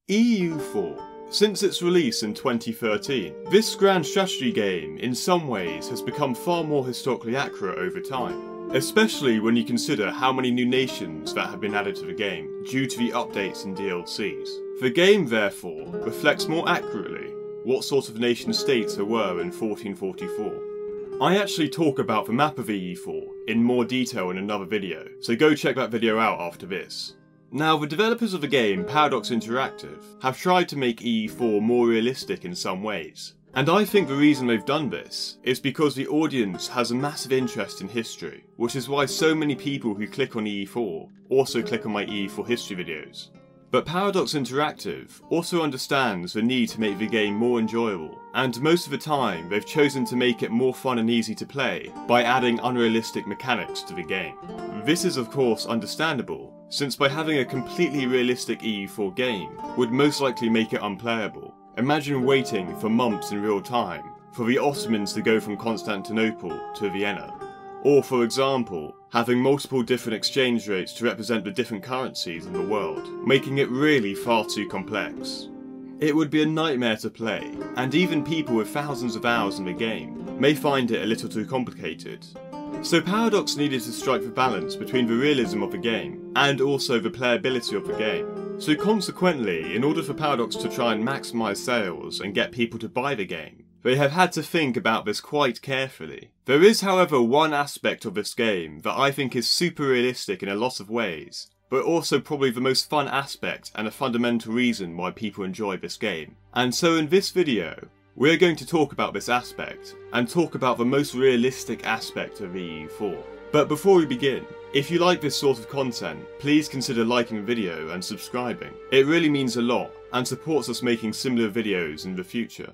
EU4. Since its release in 2013, this grand strategy game in some ways has become far more historically accurate over time, especially when you consider how many new nations that have been added to the game due to the updates and DLCs. The game therefore reflects more accurately what sort of nation states there were in 1444. I actually talk about the map of EU4 in more detail in another video, so go check that video out after this. Now, the developers of the game, Paradox Interactive, have tried to make EU4 more realistic in some ways. And I think the reason they've done this is because the audience has a massive interest in history, which is why so many people who click on EU4 also click on my EU4 history videos. But Paradox Interactive also understands the need to make the game more enjoyable, and most of the time they've chosen to make it more fun and easy to play by adding unrealistic mechanics to the game. This is of course understandable, since by having a completely realistic EU4 game would most likely make it unplayable. Imagine waiting for months in real time for the Ottomans to go from Constantinople to Vienna. Or for example, having multiple different exchange rates to represent the different currencies in the world, making it really far too complex. It would be a nightmare to play, and even people with thousands of hours in the game may find it a little too complicated. So Paradox needed to strike the balance between the realism of the game and also the playability of the game. So consequently, in order for Paradox to try and maximise sales and get people to buy the game, they have had to think about this quite carefully. There is however one aspect of this game that I think is super realistic in a lot of ways, but also probably the most fun aspect and a fundamental reason why people enjoy this game. And so in this video, we're going to talk about this aspect, and talk about the most realistic aspect of EU4. But before we begin, if you like this sort of content, please consider liking the video and subscribing. It really means a lot, and supports us making similar videos in the future.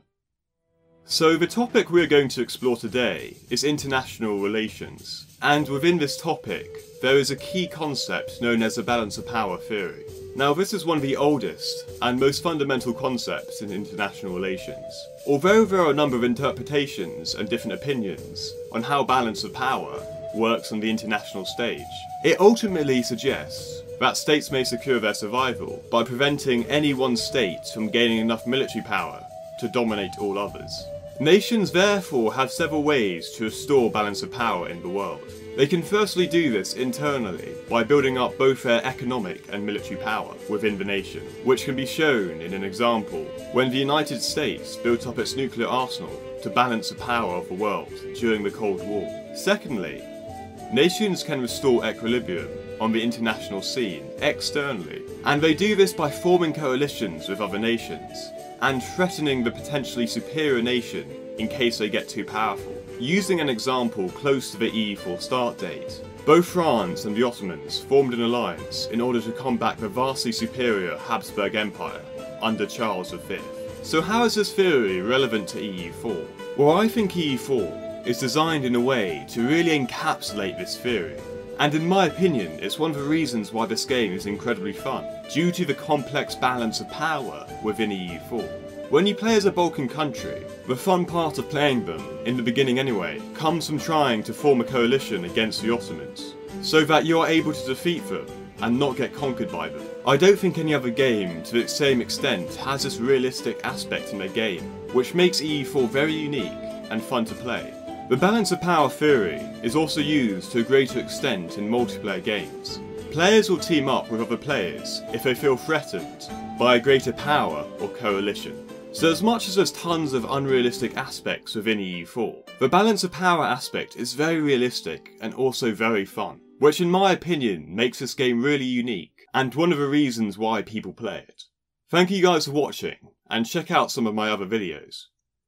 So the topic we're going to explore today is international relations, and within this topic, there is a key concept known as the balance of power theory. Now this is one of the oldest and most fundamental concepts in international relations. Although there are a number of interpretations and different opinions on how balance of power works on the international stage, it ultimately suggests that states may secure their survival by preventing any one state from gaining enough military power to dominate all others. Nations therefore have several ways to restore balance of power in the world. They can firstly do this internally by building up both their economic and military power within the nation, which can be shown in an example when the United States built up its nuclear arsenal to balance the power of the world during the Cold War. Secondly, nations can restore equilibrium on the international scene externally, and they do this by forming coalitions with other nations and threatening the potentially superior nation in case they get too powerful. Using an example close to the EU4 start date, both France and the Ottomans formed an alliance in order to combat the vastly superior Habsburg Empire under Charles V. So how is this theory relevant to EU4? Well, I think EU4 is designed in a way to really encapsulate this theory. And in my opinion, it's one of the reasons why this game is incredibly fun, due to the complex balance of power within EU4. When you play as a Balkan country, the fun part of playing them, in the beginning anyway, comes from trying to form a coalition against the Ottomans, so that you are able to defeat them and not get conquered by them. I don't think any other game to the same extent has this realistic aspect in their game, which makes EU4 very unique and fun to play. The balance of power theory is also used to a greater extent in multiplayer games. Players will team up with other players if they feel threatened by a greater power or coalition. So as much as there's tons of unrealistic aspects within EU4, the balance of power aspect is very realistic and also very fun, which in my opinion makes this game really unique and one of the reasons why people play it. Thank you guys for watching, and check out some of my other videos.